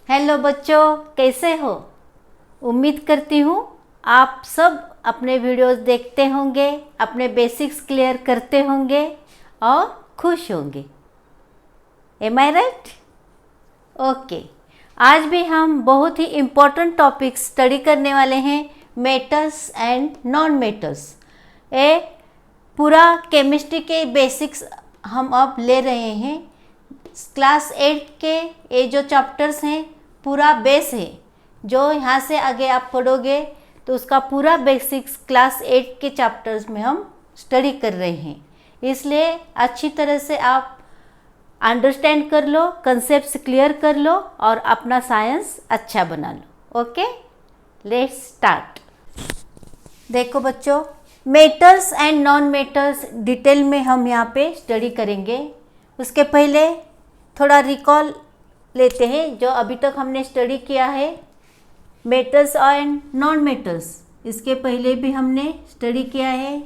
Hello बच्चों, कैसे हो? उम्मीद करती हूँ आप सब अपने वीडियोस देखते होंगे, अपने बेसिक्स क्लियर करते होंगे और खुश होंगे। एम आई राइट? ओके, आज भी हम बहुत ही इम्पोर्टेंट टॉपिक स्टडी करने वाले हैं, मेटल्स एंड नॉन मेटल्स। ये पूरा केमिस्ट्री के बेसिक्स हम अब ले रहे हैं। क्लास 8 के ये जो चैप्टर्स हैं पूरा बेस है, जो यहाँ से आगे आप पढ़ोगे तो उसका पूरा बेसिक्स क्लास 8 के चैप्टर्स में हम स्टडी कर रहे हैं। इसलिए अच्छी तरह से आप अंडरस्टैंड कर लो, कंसेप्ट्स क्लियर कर लो और अपना साइंस अच्छा बना लो। Okay, let's start. देखो बच्चों, metals and non metals detail में हम यहाँ पे स्टडी करेंगे। उसके पहले थोड़ा रिकॉल लेते हैं जो अभी तक हमने स्टडी किया है, मेटल्स एंड नॉन मेटल्स। इसके पहले भी हमने स्टडी किया है।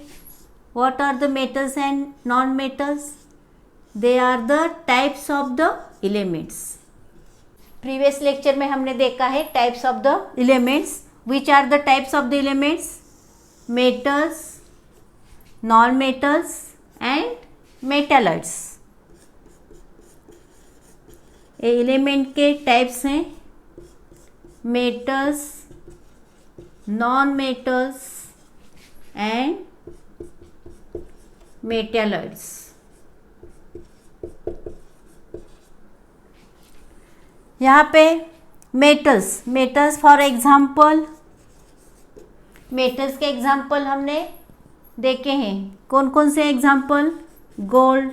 What are the metals and non metals? They are the types of the elements. Previous lecture में हमने देखा है types of the elements. Which are the types of the elements? Metals, non metals and metalloids. Element के types हैं metals, non metals and metalloids. यहाँ पे metals for example, metals के example हमने देखे हैं। कौन कौन से example? Gold,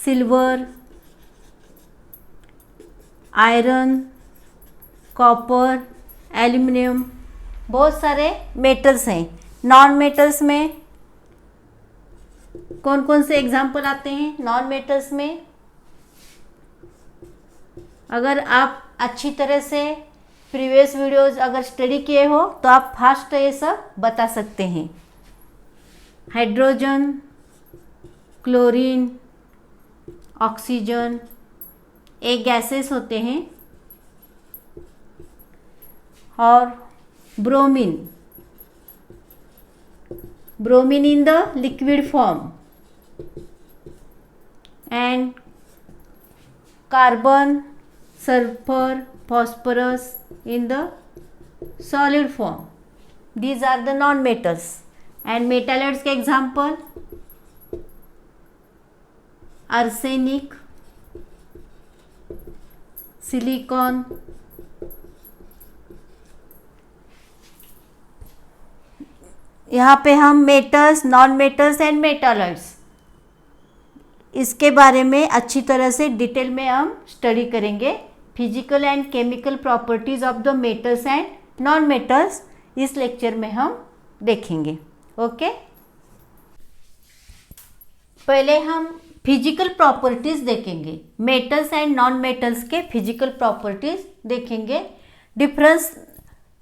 silver, iron, copper, aluminium, बहुत सारे मेटल्स हैं। नॉन मेटल्स में कौन कौन से एग्जाम्पल आते हैं? नॉन मेटल्स में अगर आप अच्छी तरह से प्रीवियस वीडियोस अगर स्टडी किए हो तो आप फास्ट ये सब बता सकते हैं। हाइड्रोजन, क्लोरीन, ऑक्सीजन, ये गैसेस होते हैं। और bromine in the liquid form and carbon, sulphur, phosphorus in the solid form. These are the non metals. And metalloids के example arsenic, silicon, यहाँ पे हम metals, non metals and metalloids इसके बारे में अच्छी तरह से डिटेल में हम स्टडी करेंगे। Physical and chemical properties of the metals and non metals इस लेक्चर में हम देखेंगे। ओके, पहले हम फिजिकल प्रॉपर्टीज देखेंगे। मेटल्स एंड नॉन मेटल्स के फिजिकल प्रॉपर्टीज देखेंगे। डिफरेंस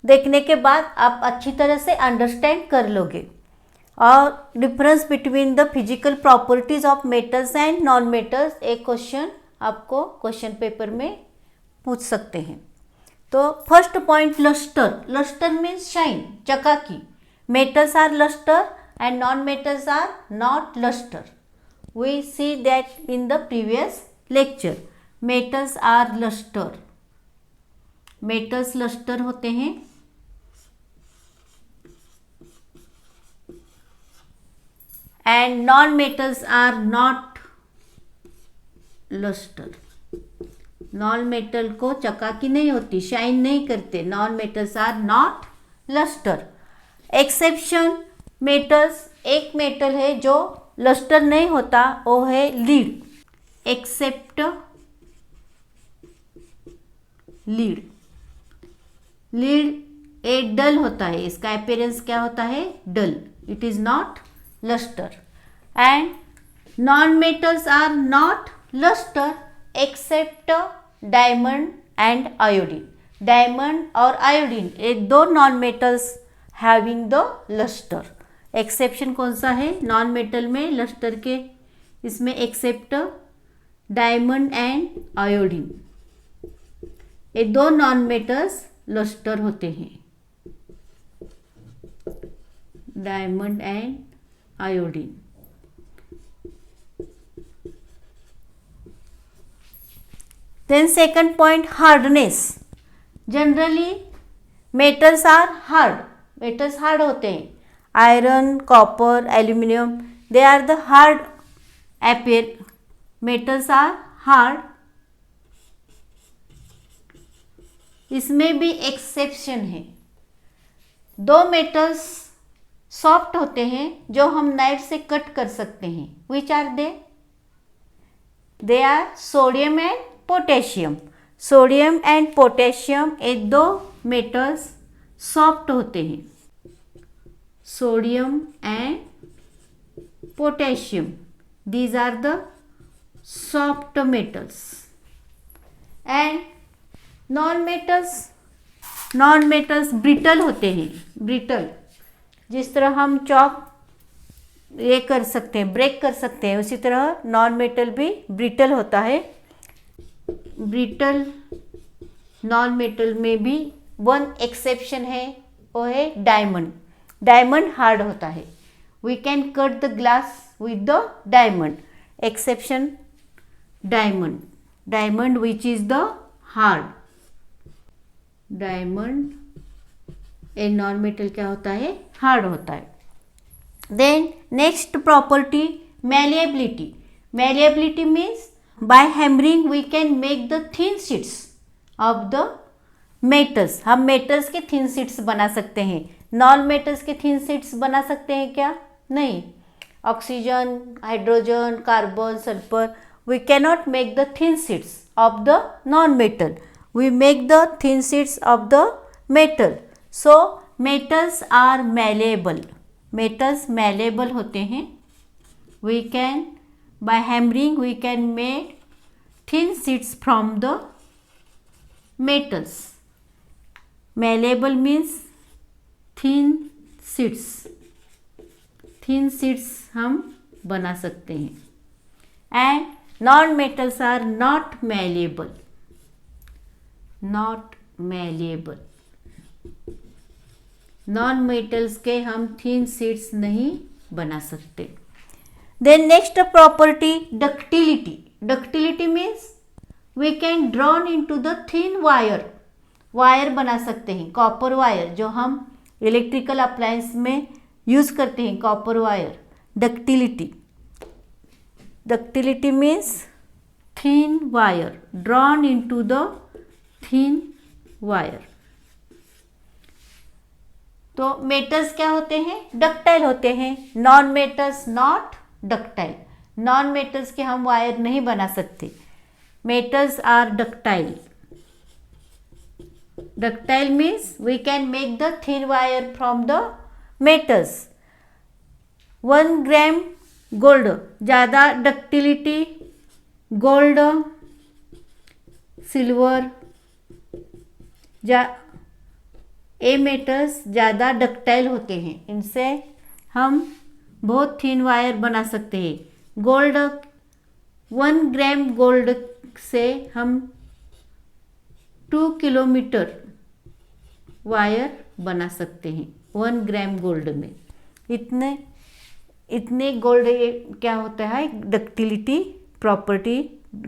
देखने के बाद आप अच्छी तरह से अंडरस्टैंड कर लोगे। और difference between the physical properties of metals and non metals एक क्वेश्चन आपको क्वेश्चन पेपर में पूछ सकते हैं। तो first point, lustre means shine, चकाकी। Metals are lustre and non metals are not lustre. We see that in the previous lecture. Metals are lustre, metals lustre होते हैं and non metals are not lustre. Non metal को चकाकी नहीं होती, shine नहीं करते। Non metals are not lustre. Exception metals, एक metal है जो लस्टर नहीं होता, वो है lead. Except lead a dull होता है, इसका अपीयरेंस क्या होता है? Dull. It is not lustre. And non metals are not lustre except diamond and iodine. Diamond और आयोडीन ये दो non metals having the lustre. Exception कौन सा है नॉन मेटल में लस्टर के? इसमें एक्सेप्ट डायमंड एंड आयोडीन। ये दो नॉन मेटल्स लस्टर होते हैं, diamond and iodine. Then second point, hardness. Generally metals are hard. Metals hard होते हैं. Iron, copper, aluminium, they are the hard appear. Metals are hard. इसमें भी exception है। दो मेटल्स सॉफ्ट होते हैं जो हम नाइफ से कट कर सकते हैं। Which are they? They are sodium and potassium. Sodium and potassium ये दो मेटल्स सॉफ्ट होते हैं। Sodium and potassium, these are the soft metals. And non metals brittle होते हैं। ब्रिटल, जिस तरह हम चॉप ये कर सकते हैं, ब्रेक कर सकते हैं, उसी तरह नॉन मेटल भी ब्रिटल होता है। ब्रिटल नॉन मेटल में भी वन एक्सेप्शन है, वो है डायमंड। डायमंड हार्ड होता है। We can cut the glass with the diamond. Exception diamond, diamond which is the hard. Diamond a non metal क्या होता है, हार्ड होता है। Then next property, malleability. Malleability means by hammering we can make the thin sheets of the metals। हम metals के thin sheets बना सकते हैं। नॉन मेटल्स के थिन शीट्स बना सकते हैं क्या? नहीं। Oxygen, hydrogen, carbon, sulphur, we cannot make the thin sheets of the non metal, we make the thin sheets of the metal। so metals are malleable। metals malleable होते हैं। we can by hammering we can make thin sheets from the metals। malleable means thin sheets। thin sheets हम बना सकते हैं। and non metals are not malleable। not malleable, non metals के हम thin sheets नहीं बना सकते। Then next property, ductility। Ductility means we can drawn into the thin wire। Wire बना सकते हैं, कॉपर वायर जो हम इलेक्ट्रिकल अप्लायंस में यूज करते हैं, copper wire. Ductility, ductility means thin wire, drawn into the thin wire. तो metals क्या होते हैं, डक्टाइल होते हैं। Non metals not ductile. Non metals के हम वायर नहीं बना सकते। Metals are ductile. Ductile means we can make the thin wire from the metals. 1 gram gold, ज़्यादा डक्टिलिटी गोल्ड, सिल्वर, ये मेटल्स ज़्यादा डक्टाइल होते हैं। इनसे हम बहुत थिन वायर बना सकते हैं। गोल्ड, 1 ग्राम गोल्ड से हम 2 किलोमीटर वायर बना सकते हैं। 1 ग्राम गोल्ड में इतने गोल्ड, ये क्या होता है, डक्टिलिटी प्रॉपर्टी।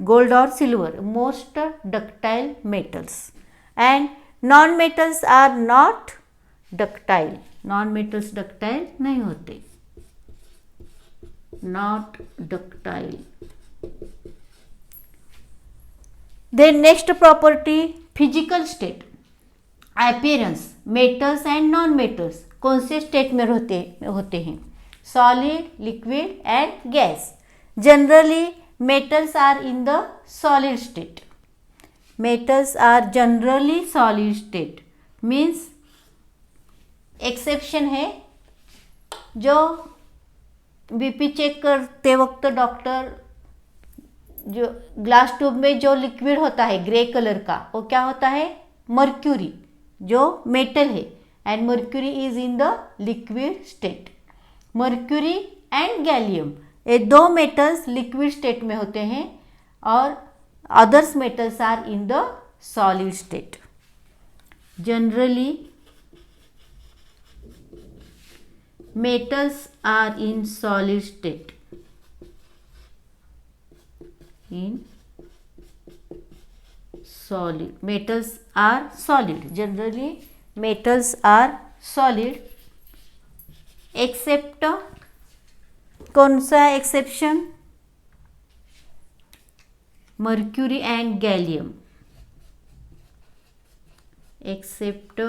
गोल्ड और silver most ductile metals. And non metals are not ductile. Non metals ductile नहीं होते, not ductile। Then next property, physical state, appearance। metals and non metals कौन से स्टेट में होते हैं, solid, liquid and gas। generally metals are in the solid state। metals are generally solid state means exception है, जो BP check करते वक्त doctor जो ग्लास ट्यूब में जो लिक्विड होता है ग्रे कलर का, वो क्या होता है, मर्क्यूरी, जो मेटल है। And mercury is in the liquid state. Mercury and gallium, ये दो मेटल्स लिक्विड स्टेट में होते हैं और others metals are in the solid state. Generally, metals are in solid state. Metals are solid. Generally, metals are solid. Except कौन सा exception? Mercury and gallium. Except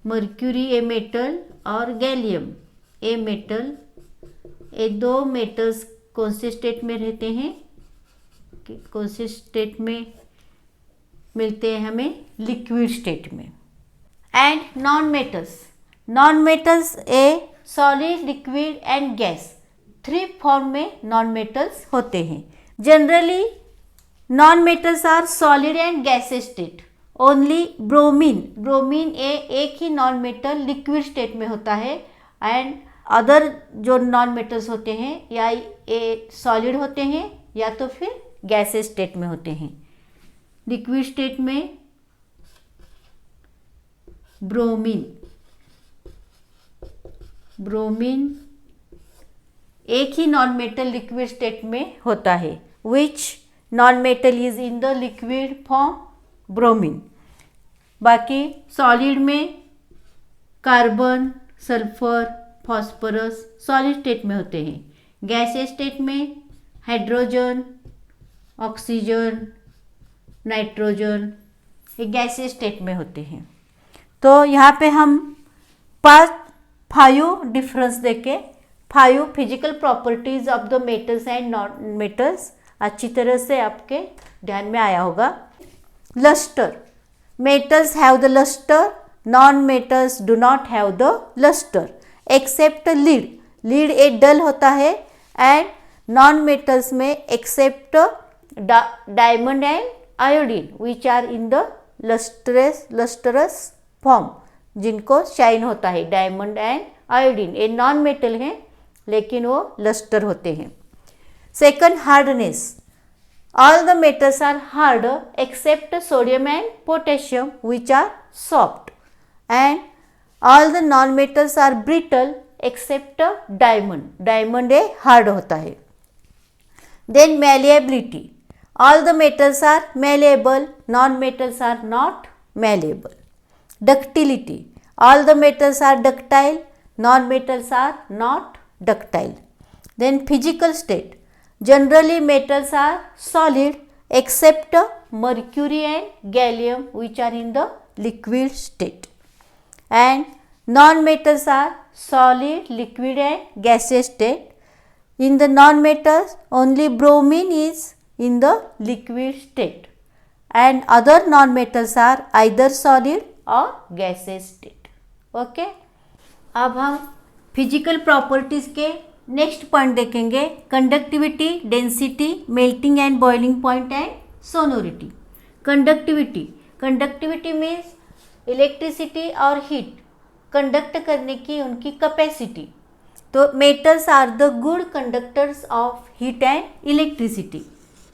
mercury a metal और gallium a metal, ये दो metals कौन से state में रहते हैं, कौन से स्टेट में मिलते हैं हमें, लिक्विड स्टेट में. And non metals a solid, liquid and gas, 3 form में नॉन मेटल्स होते हैं. Generally non metals are solid and gases state. Only bromine एक ही नॉन मेटल लिक्विड स्टेट में होता है. एंड अदर जो नॉन मेटल्स होते हैं या ये सॉलिड होते हैं या तो फिर गैसेस स्टेट में होते हैं. लिक्विड स्टेट में ब्रोमीन एक ही नॉन मेटल लिक्विड स्टेट में होता है. Which non metal is in the liquid form, bromine. बाकी सॉलिड में carbon, sulphur, phosphorus solid state में होते हैं. गैसेस स्टेट में हाइड्रोजन, ऑक्सीजन, नाइट्रोजन, ये गैसेस स्टेट में होते हैं. तो यहाँ पे हम 5 डिफरेंस देके 5 physical properties of the metals and non metals अच्छी तरह से आपके ध्यान में आया होगा. Lustre, metals have the lustre, non metals do not have the lustre except lead a dull होता है. एंड नॉन मेटल्स में except diamond and iodine which are in the lustrous form, जिनको शाइन होता है. डायमंड एंड आयोडीन ये non metal हैं लेकिन वो लस्टर होते हैं. Second, hardness. All the metals are hard except sodium and potassium which are soft. And all the non metals are brittle except diamond ये हार्ड होता है. Then malleability. All the metals are malleable, non-metals are not malleable. Ductility. All the metals are ductile, non-metals are not ductile. Then physical state. Generally metals are solid except mercury and gallium which are in the liquid state. And non-metals are solid, liquid and gaseous state. In the non-metals only bromine is in the liquid state and other non-metals are either solid or gaseous state. Okay? अब हम physical properties के next point देखेंगे. Conductivity, density, melting and boiling point and sonority. Conductivity means electricity और heat conduct करने की उनकी capacity. तो metals are the good conductors of heat and electricity.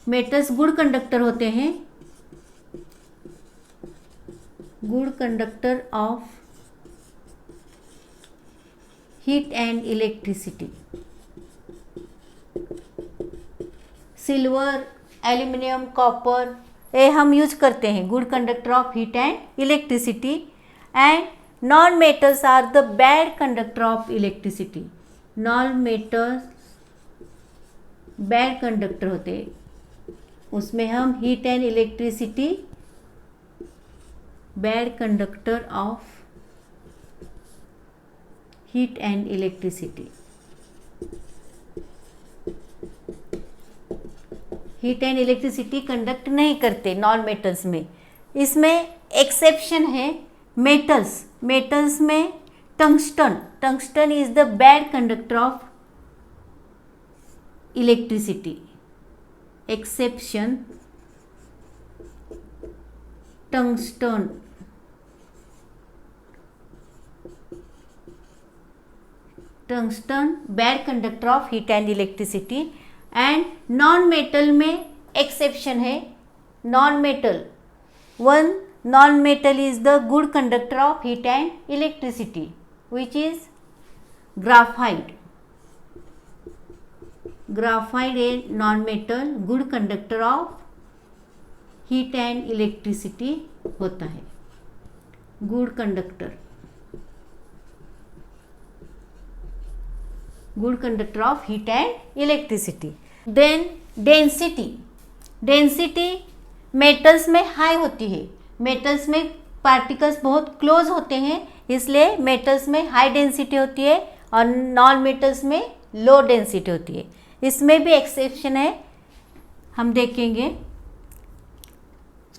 Metals good conductor होते हैं, good conductor of heat and electricity. Silver, aluminium, copper ये हम use करते हैं good conductor of heat and electricity. And non metals are the bad conductor of electricity. Non metals bad conductor होते हैं, उसमें हम heat and electricity bad conductor of heat and electricity. Heat and electricity conduct नहीं करते non metals में. इसमें exception है metals में tungsten is the bad conductor of electricity. Exception, tungsten bad conductor of heat and electricity. And non metal में exception है. Non metal one non-metal is the good conductor of heat and electricity, which is graphite. Graphite a non-metal good conductor of heat and electricity होता है, good conductor of heat and electricity. Then density metals में high होती है, metals में particles बहुत close होते हैं, इसलिए मेटल्स में हाई डेंसिटी होती है और नॉन मेटल्स में लो डेंसिटी होती है. इसमें भी एक्सेप्शन है, हम देखेंगे.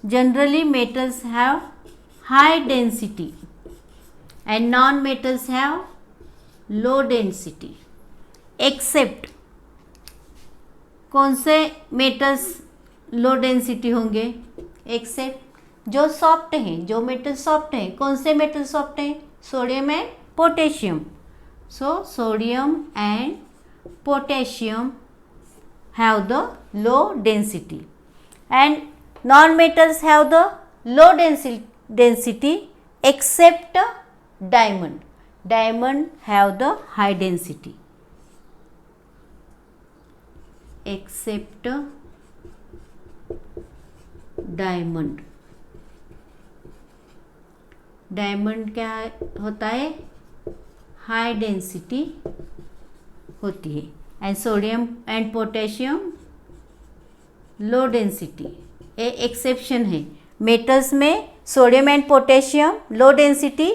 Generally metals have high density and non metals have low density. Except कौन से मेटल्स लो डेंसिटी होंगे? एक्सेप्ट जो सॉफ्ट हैं, जो मेटल सॉफ्ट हैं. कौन से मेटल सॉफ्ट हैं? Sodium and potassium. So sodium and potassium have the low density and non-metals have the low density except diamond. Diamond have the high density except diamond. Diamond क्या होता है? High density होती है. And sodium and potassium low density. A exception है, metals में sodium and potassium low density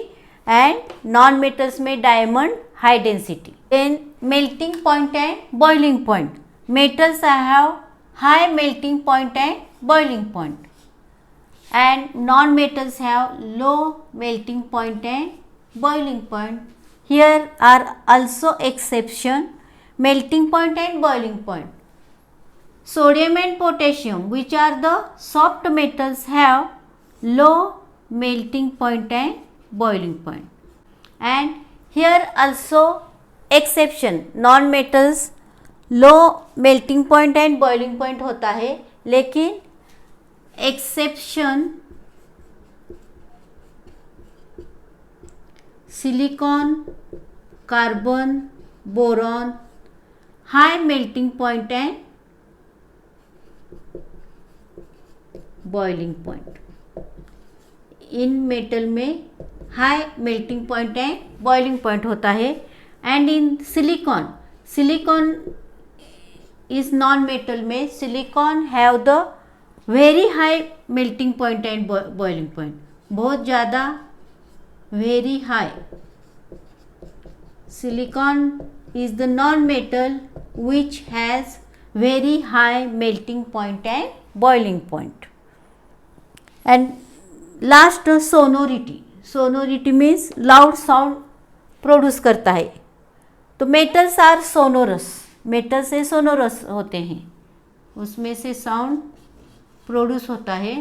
and non metals में diamond high density. Then melting point and boiling point. Metals have high melting point and boiling point and non metals have low melting point and boiling point. Here are also exception, melting point and boiling point. Sodium and potassium, which are the soft metals, have low melting point and boiling point. And here also exception, non metals low melting point and boiling point होता है, लेकिन exception silicon, carbon, boron high melting point and boiling point. इन metal में high melting point and boiling point होता है. And in silicon is non metal में silicon have the very high melting point and boiling point. बहुत ज़्यादा very high. Silicon is the non-metal which has very high melting point and boiling point. And last sonority. Sonority means loud sound produce करता है. तो metals are sonorous. metals से sonorous होते हैं, उसमें से sound produce होता है.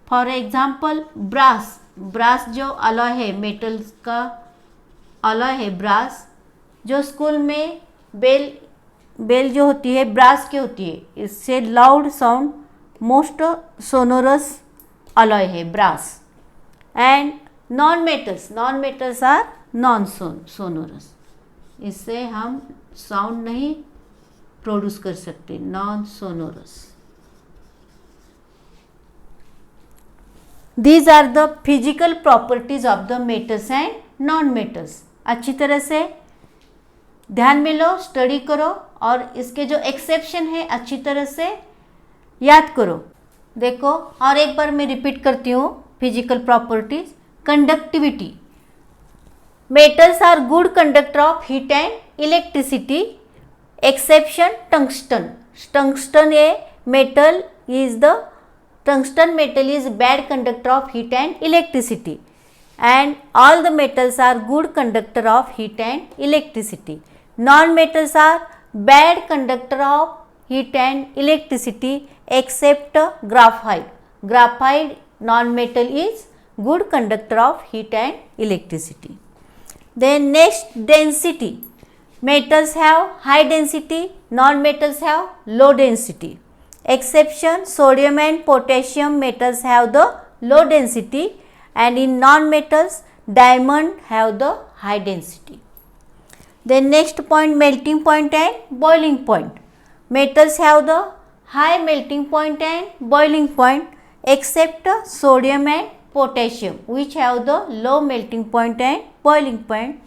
For example brass. ब्रास जो अलॉय है, मेटल्स का अलॉय है ब्रास, जो स्कूल में बेल जो होती है ब्रास की होती है. इससे loud sound most sonorous alloy है brass. And non metals are non sonorous. इससे हम साउंड नहीं प्रोड्यूस कर सकते, non sonorous. These are the physical properties of the metals and non-metals. अच्छी तरह से ध्यान में लो, स्टडी करो और इसके जो एक्सेप्शन है अच्छी तरह से याद करो. देखो और एक बार मैं रिपीट करती हूँ. Physical properties. Conductivity. Metals are good conductor of heat and electricity. Exception tungsten. Tungsten a metal is the Tungsten metal is bad conductor of heat and electricity, and all the metals are good conductor of heat and electricity. Non-metals are bad conductor of heat and electricity except graphite. Graphite non-metal is good conductor of heat and electricity. Then next, density. Metals have high density, non-metals have low density. Exception, sodium and potassium metals have the low density, and in non-metals diamond have the high density. Then next point, melting point and boiling point. Metals have the high melting point and boiling point except sodium and potassium, which have the low melting point and boiling point,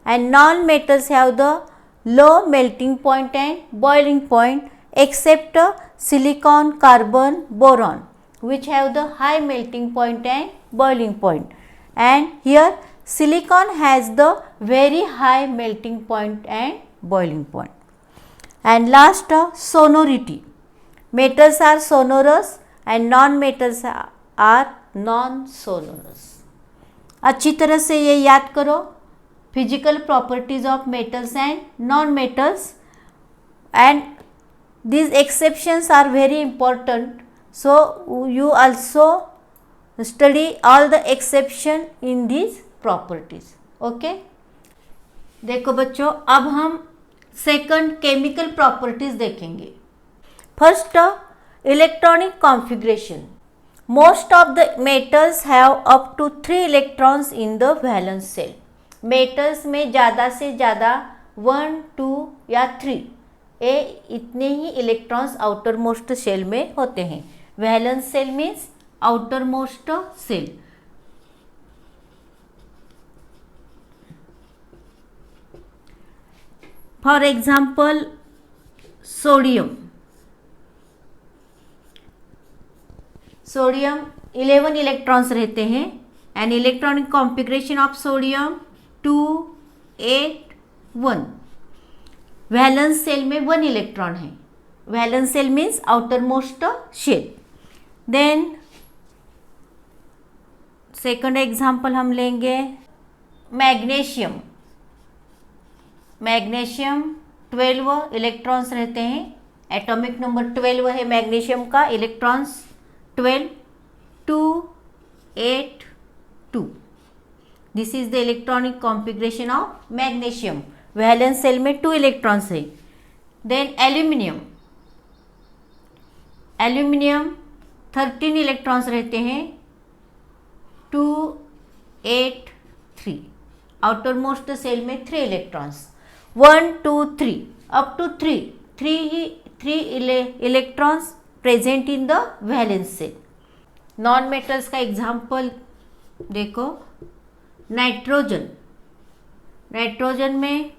and non-metals have the low melting point and boiling point except silicon, carbon, boron, which have the high melting point and boiling point. And here silicon has the very high melting point and boiling point. And last, sonority. Metals are sonorous and non-metals are non-sonorous. अच्छी तरह से ये याद करो, physical properties of metals and non-metals, and these exceptions are very important, so you also study all the exception in these properties. Okay, देखो बच्चों, अब हम सेकंड केमिकल प्रॉपर्टीज देखेंगे. First, electronic configuration. Most of the metals have up to 3 electrons in the valence shell. Metals में ज़्यादा से ज़्यादा 1, 2 या 3 ये इतने ही इलेक्ट्रॉन्स आउटर मोस्ट शेल में होते हैं. Valence shell means outermost shell. For example sodium. Sodium 11 electrons रहते हैं and electronic configuration of sodium 2, 8, 1. Valence shell में 1 इलेक्ट्रॉन है. Valence shell means outermost shell. Then second example हम लेंगे magnesium. Magnesium 12 electrons रहते हैं. Atomic number 12 है magnesium का. Electrons 12, 2, 8, 2. This is the electronic configuration of magnesium. Valence shell में 2 electrons है. Then aluminium. एल्यूमिनियम 13 इलेक्ट्रॉन्स रहते हैं. 2, 8, 3. आउटर मोस्ट शेल में 3 electrons. 1, 2, 3 up to 3 electrons present in the valence shell. Non metals का example देखो. Nitrogen. Nitrogen में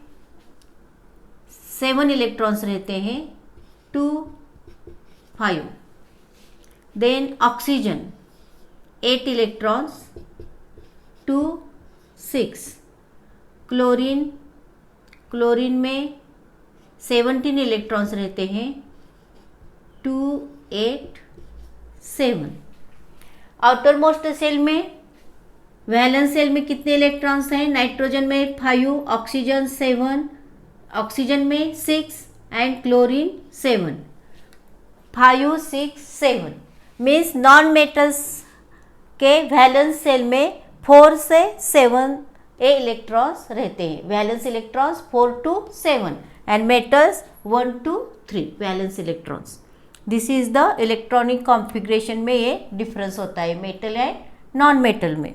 7 electrons रहते हैं. 2, 5. Then oxygen 8 electrons. 2, 6. क्लोरीन में 17 इलेक्ट्रॉन्स रहते हैं. 2, 8, 7. आउटर मोस्ट शेल में वैलेंस शेल में कितने इलेक्ट्रॉन्स हैं? नाइट्रोजन में 5, ऑक्सीजन 7, ऑक्सीजन में 6 and chlorine 7. 5, 6, 7 means non metals के वैलेंस शेल में 4 से 7 इलेक्ट्रॉन्स रहते हैं. Valence electrons 4 to 7 and metals 1 to 3 valence electrons. This is the electronic configuration में ये डिफरेंस होता है मेटल एंड नॉन मेटल में.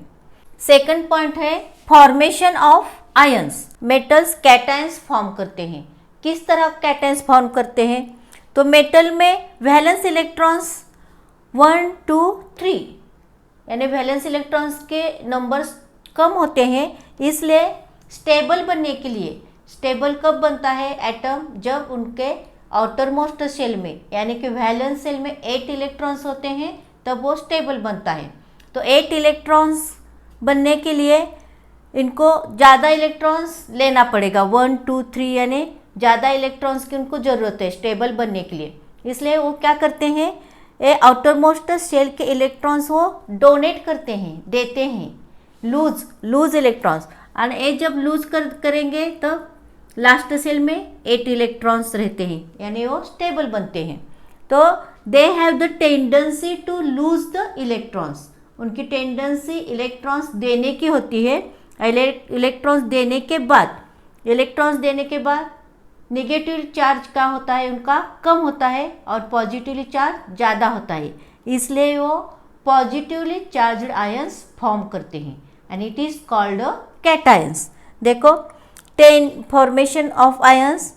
सेकंड पॉइंट है formation of ions. Metals cations form करते हैं. किस तरह कैटायंस फॉर्म करते हैं? तो मेटल में वैलेंस इलेक्ट्रॉन्स 1, 2, 3 यानी वैलेंस इलेक्ट्रॉन्स के नंबर्स कम होते हैं. इसलिए स्टेबल बनने के लिए, स्टेबल कब बनता है एटम? जब उनके आउटर मोस्ट शेल में यानी कि वैलेंस शेल में 8 इलेक्ट्रॉन्स होते हैं तब वो स्टेबल बनता है. तो 8 इलेक्ट्रॉन्स बनने के लिए इनको ज़्यादा इलेक्ट्रॉन्स लेना पड़ेगा. 1, 2, 3 यानी ज़्यादा इलेक्ट्रॉन्स की उनको ज़रूरत है स्टेबल बनने के लिए. इसलिए वो क्या करते हैं, ये आउटर मोस्ट शेल के इलेक्ट्रॉन्स वो डोनेट करते हैं, देते हैं, लूज इलेक्ट्रॉन्स. और ये जब लूज करेंगे तब लास्ट शेल में 8 इलेक्ट्रॉन्स रहते हैं यानी वो स्टेबल बनते हैं. तो they have the tendency to lose the electrons. उनकी टेंडेंसी इलेक्ट्रॉन्स देने की होती है. इलेक्ट्रॉन्स देने के बाद नेगेटिव चार्ज का होता है उनका कम होता है और पॉजिटिवली चार्ज ज़्यादा होता है, इसलिए वो पॉजिटिवली चार्ज्ड आयंस फॉर्म करते हैं and it is called cations. देखो, formation of ions,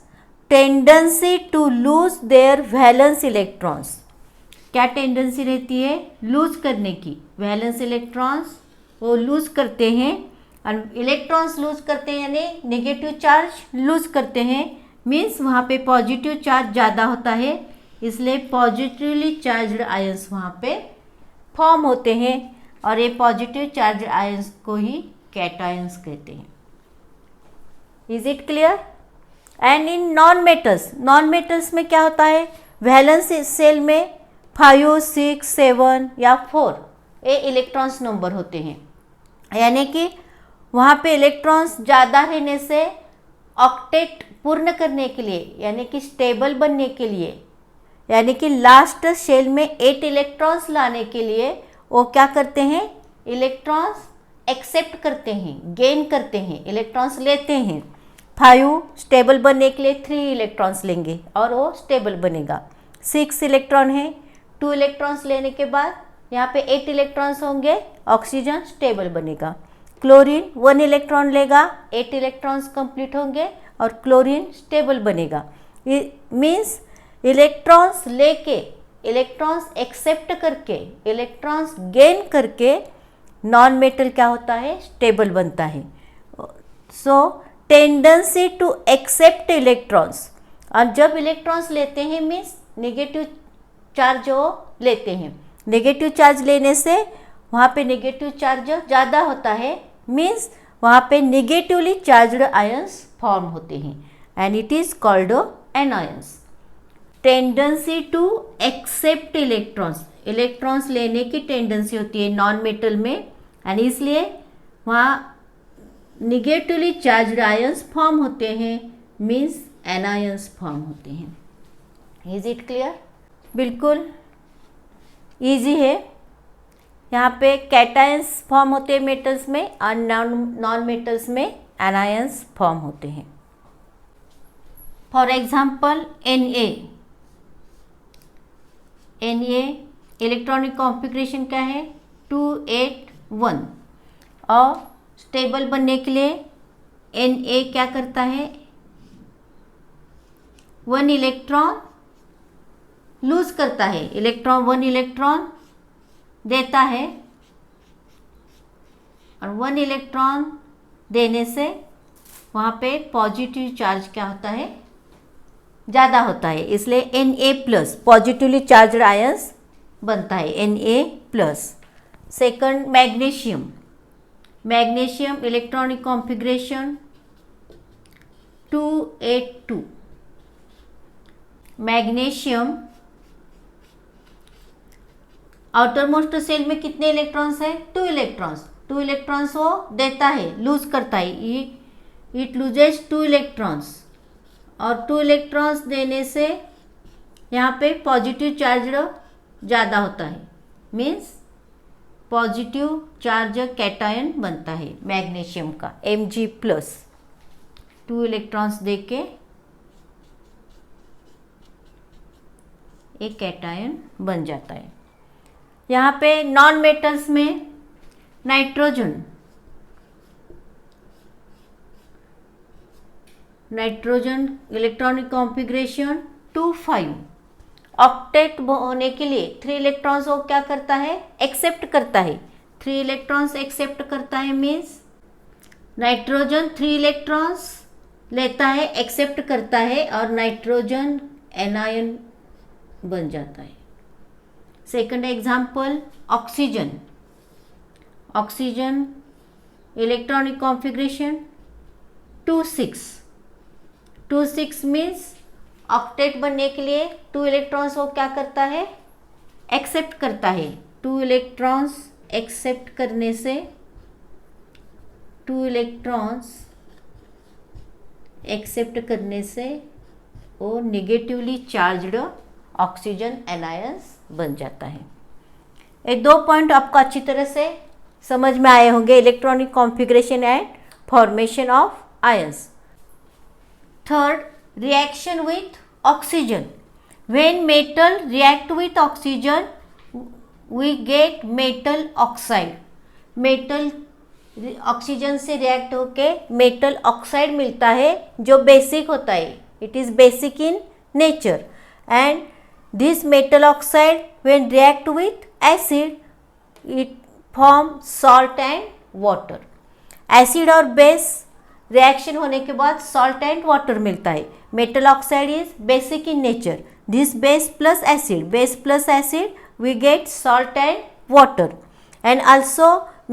tendency to lose their valence electrons. क्या टेंडेंसी रहती है? लूज करने की। वैलेंस इलेक्ट्रॉन्स वो लूज करते हैं, और इलेक्ट्रॉन्स लूज करते हैं यानी नेगेटिव चार्ज लूज करते हैं, मीन्स वहाँ पे पॉजिटिव चार्ज ज़्यादा होता है, इसलिए पॉजिटिवली चार्ज्ड आयंस वहाँ पे फॉर्म होते हैं, और ये पॉजिटिव चार्ज आयंस को ही कैटायंस कहते हैं। Is it clear? And in non metals, non metals में क्या होता है? वैलेंस सेल में 5, 6, 7 या 4 ये इलेक्ट्रॉन्स नंबर होते हैं, यानी कि वहाँ पे इलेक्ट्रॉन्स ज़्यादा रहने से ऑक्टेट पूर्ण करने के लिए, यानी कि स्टेबल बनने के लिए, यानी कि लास्ट शेल में 8 इलेक्ट्रॉन्स लाने के लिए वो क्या करते हैं? इलेक्ट्रॉन्स एक्सेप्ट करते हैं, गेन करते हैं, इलेक्ट्रॉन्स लेते हैं। 5 स्टेबल बनने के लिए 3 इलेक्ट्रॉन्स लेंगे और वो स्टेबल बनेगा। 6 इलेक्ट्रॉन है, 2 इलेक्ट्रॉन्स लेने के बाद यहाँ पे 8 इलेक्ट्रॉन्स होंगे, ऑक्सीजन स्टेबल बनेगा। क्लोरीन 1 इलेक्ट्रॉन लेगा, 8 इलेक्ट्रॉन्स कंप्लीट होंगे और क्लोरीन स्टेबल बनेगा। मीन्स इलेक्ट्रॉन्स लेके, इलेक्ट्रॉन्स एक्सेप्ट करके, इलेक्ट्रॉन्स गेन करके नॉन मेटल क्या होता है? स्टेबल बनता है। सो टेंडेंसी टू एक्सेप्ट इलेक्ट्रॉन्स, और जब इलेक्ट्रॉन्स लेते हैं मीन्स नेगेटिव चार्ज वो लेते हैं, नेगेटिव चार्ज लेने से वहाँ पे नेगेटिव चार्ज ज़्यादा होता है, मीन्स वहाँ पे नेगेटिवली चार्ज्ड आयंस फॉर्म होते हैं and it is called anions. Tendency to accept electrons, electrons लेने की टेंडेंसी होती है नॉन मेटल में, एंड इसलिए वहाँ निगेटिवली चार्ज्ड आयंस फॉर्म होते हैं, मीन्स एनायंस फॉर्म होते हैं। Is it clear? बिल्कुल ईजी है। यहाँ पे कैटायंस फॉर्म होते हैं मेटल्स में और नॉन मेटल्स में एनायंस फॉर्म होते हैं। For example Na electronic configuration क्या है? 281, और स्टेबल बनने के लिए Na क्या करता है? 1 इलेक्ट्रॉन लूज करता है, 1 इलेक्ट्रॉन देता है, और 1 इलेक्ट्रॉन देने से वहाँ पे पॉजिटिव चार्ज क्या होता है? ज़्यादा होता है, इसलिए Na+ पॉजिटिवली चार्ज्ड आयंस बनता है, Na+। Second magnesium, magnesium electronic configuration 282। Magnesium outermost shell में कितने इलेक्ट्रॉन्स है? 2 इलेक्ट्रॉन्स। 2 इलेक्ट्रॉन्स वो देता है, लूज करता है, इट लूजेस 2 इलेक्ट्रॉन्स, और 2 इलेक्ट्रॉन्स देने से यहाँ पे पॉजिटिव चार्ज ज़्यादा होता है, मीन्स पॉजिटिव चार्ज कैटायन बनता है मैग्नीशियम का, Mg+। 2 इलेक्ट्रॉन्स देके एक कैटायन बन जाता है। यहाँ पे नॉन मेटल्स में नाइट्रोजन इलेक्ट्रॉनिक कॉन्फ़िगरेशन 25, ऑक्टेट होने के लिए 3 इलेक्ट्रॉन्स वो क्या करता है? एक्सेप्ट करता है। 3 इलेक्ट्रॉन्स एक्सेप्ट करता है मीन्स नाइट्रोजन 3 इलेक्ट्रॉन्स लेता है, एक्सेप्ट करता है, और नाइट्रोजन एनायन बन जाता है। Second example oxygen electronic configuration 26 means octet बनने के लिए 2 इलेक्ट्रॉन्स वो क्या करता है? एक्सेप्ट करता है। 2 इलेक्ट्रॉन्स एक्सेप्ट करने से 2 इलेक्ट्रॉन्स एक्सेप्ट करने से वो नेगेटिवली चार्ज्ड ऑक्सीजन एनायंस बन जाता है। ये 2 पॉइंट आपको अच्छी तरह से समझ में आए होंगे, electronic configuration and formation of ions. Third, reaction with oxygen. When metal react with oxygen, we get metal oxide. Metal oxygen से रिएक्ट होके मेटल ऑक्साइड मिलता है जो बेसिक होता है. It is basic in nature. And this metal oxide when react with acid it form salt and water. Acid और base reaction होने के बाद सॉल्ट एंड वाटर मिलता है. Metal oxide is basic in nature. This base plus acid we get salt and water. And also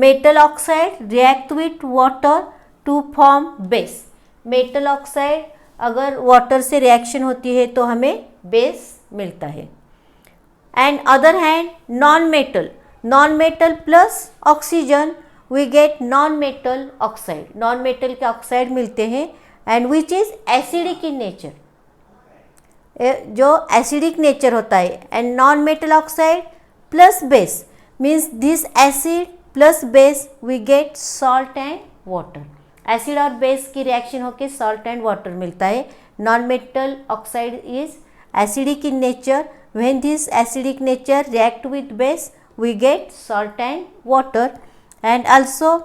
metal oxide react with water to form base. metal oxide अगर water से reaction होती है तो हमें base मिलता है. And other hand non metal plus oxygen we get non metal oxide. non metal के oxide मिलते हैं and which is acidic in nature, जो एसिडिक नेचर होता है. And non metal oxide plus base means this acid plus base we get salt and water. Acid और base की reaction होकर salt and water मिलता है. Non metal oxide is acidic in nature. When this acidic nature react with base we get salt and water. And also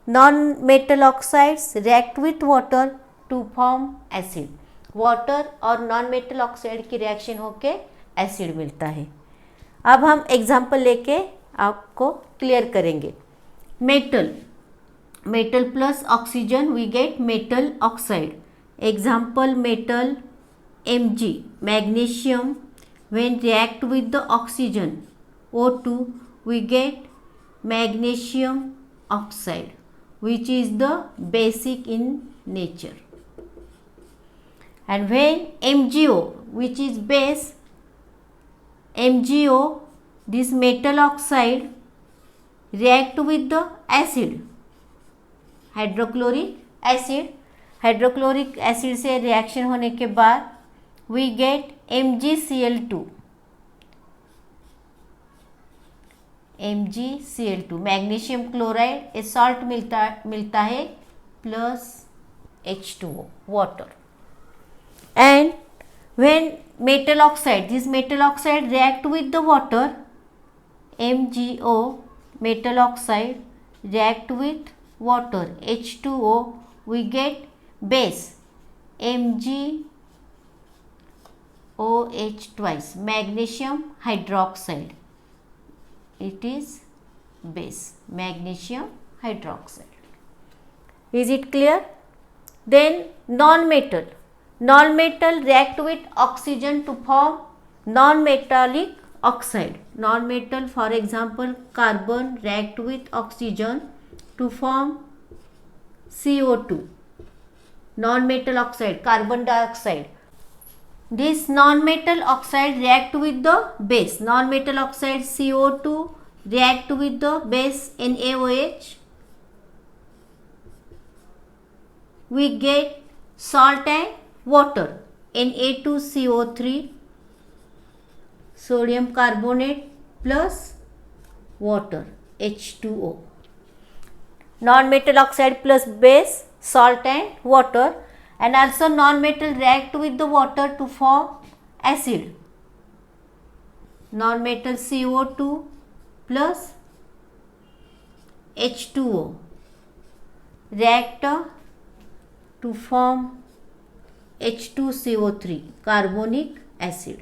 non metal oxides react with water to form acid. Water और non metal oxide की reaction होके acid मिलता है. अब हम example लेके आपको clear करेंगे. Metal plus oxygen we get metal oxide. Example metal Mg magnesium when react with the oxygen O2 we get magnesium oxide which is the basic in nature. And when MgO which is base, MgO this metal oxide react with the acid hydrochloric acid से reaction होने के बाद we get MgCl2. Magnesium chloride A salt मिलता है plus H2O water. And when metal oxide react with the water, MgO metal oxide react with water H2O we get base MgOH twice, magnesium hydroxide. It is base magnesium hydroxide. Is it clear? Then non-metal react with oxygen to form non-metallic oxide. Non-metal, for example, carbon react with oxygen to form CO2. Non-metal oxide, carbon dioxide. This non-metal oxide react with the base. Non-metal oxide CO2 react with the base NaOH. We get salt and water Na2CO3 sodium carbonate plus water H2O. Non-metal oxide plus base salt and water. And also non-metal react with the water to form acid. Non-metal CO2 plus H2O react to form H2CO3 carbonic acid.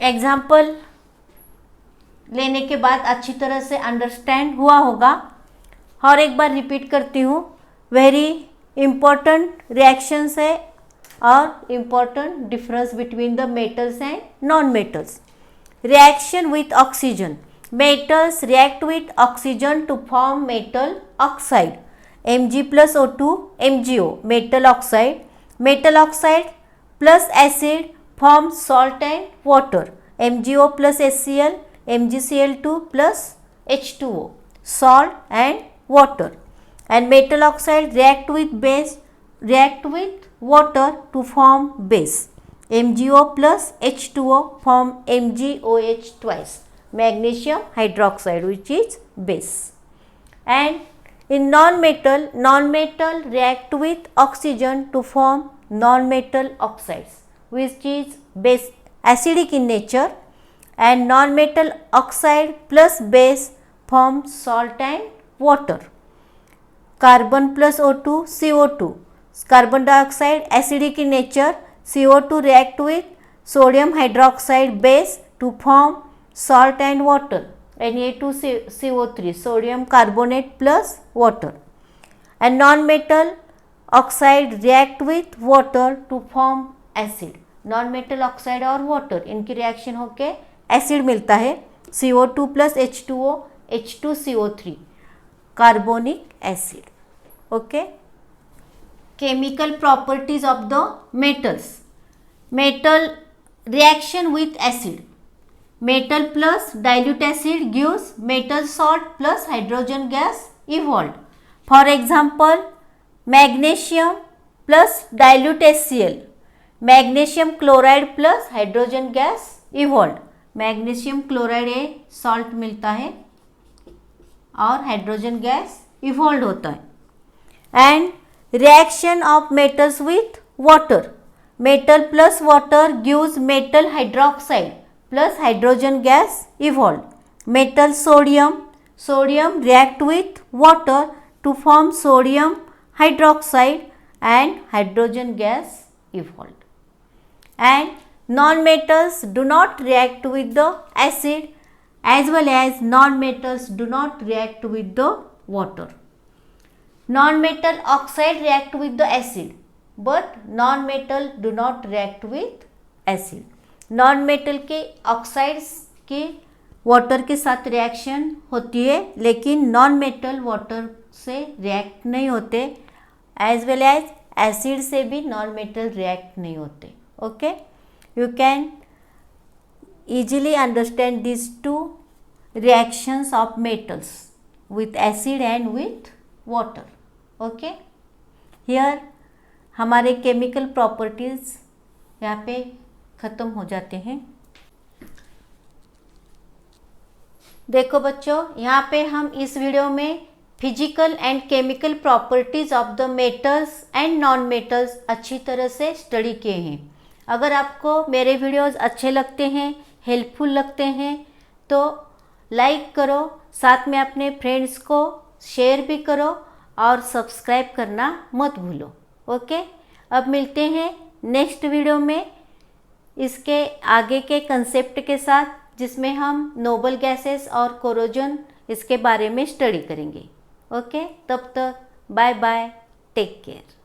Example लेने के बाद अच्छी तरह से understand हुआ होगा. और एक बार रिपीट करती हूँ. वेरी इम्पोर्टेंट रिएक्शंस है और important difference between the metals and non metals. Reaction with oxygen. Metals react with oxygen to form metal oxide. Mg plus O2 MgO metal oxide. Metal oxide plus acid form salt and water. MgO plus HCl MgCl2 plus H2O salt and water. And metal oxide react with water to form base. MgO plus H2O form MgOH twice. Magnesium hydroxide which is base. And In non-metal, non-metal react with oxygen to form non-metal oxides, which is base acidic in nature, and non-metal oxide plus base form salt and water. Carbon plus O2, CO2. Carbon dioxide acidic in nature, CO2 react with sodium hydroxide base to form salt and water. Na2CO3, sodium carbonate plus water. And non-metal oxide react with water to form acid. Non-metal oxide और water इनकी reaction होके acid मिलता है, CO2 plus H2O, H2CO3, carbonic acid. Okay. Chemical properties of the metals. Metal reaction with acid. Metal plus dilute acid gives metal salt plus hydrogen gas evolved. For example, magnesium plus dilute HCl, magnesium chloride plus hydrogen gas evolved. Magnesium chloride A salt मिलता है और hydrogen gas evolve होता है. And reaction of metals with water. Metal plus water gives metal hydroxide plus hydrogen gas evolved. Metal sodium react with water to form sodium hydroxide and hydrogen gas evolved. And non-metals do not react with the acid as well as non-metals do not react with the water. Non-metal oxide react with the acid but non-metal do not react with acid. Non metal के oxides के water के साथ reaction होती है लेकिन non metal water से react नहीं होते, एज वेल एज एसिड से भी नॉन मेटल रिएक्ट नहीं होते. Okay, you can easily understand these two reactions of metals with acid and with water. Okay, here हमारे केमिकल प्रॉपर्टीज यहाँ पे ख़त्म हो जाते हैं. देखो बच्चों, यहाँ पे हम इस वीडियो में physical and chemical properties of the metals and non metals अच्छी तरह से स्टडी किए हैं. अगर आपको मेरे वीडियोस अच्छे लगते हैं, हेल्पफुल लगते हैं तो लाइक करो, साथ में अपने फ्रेंड्स को शेयर भी करो और सब्सक्राइब करना मत भूलो. ओके, अब मिलते हैं नेक्स्ट वीडियो में इसके आगे के कंसेप्ट के साथ, जिसमें हम नोबल गैसेस और कोरोजन इसके बारे में स्टडी करेंगे. ओके, तब तक बाय बाय, टेक केयर.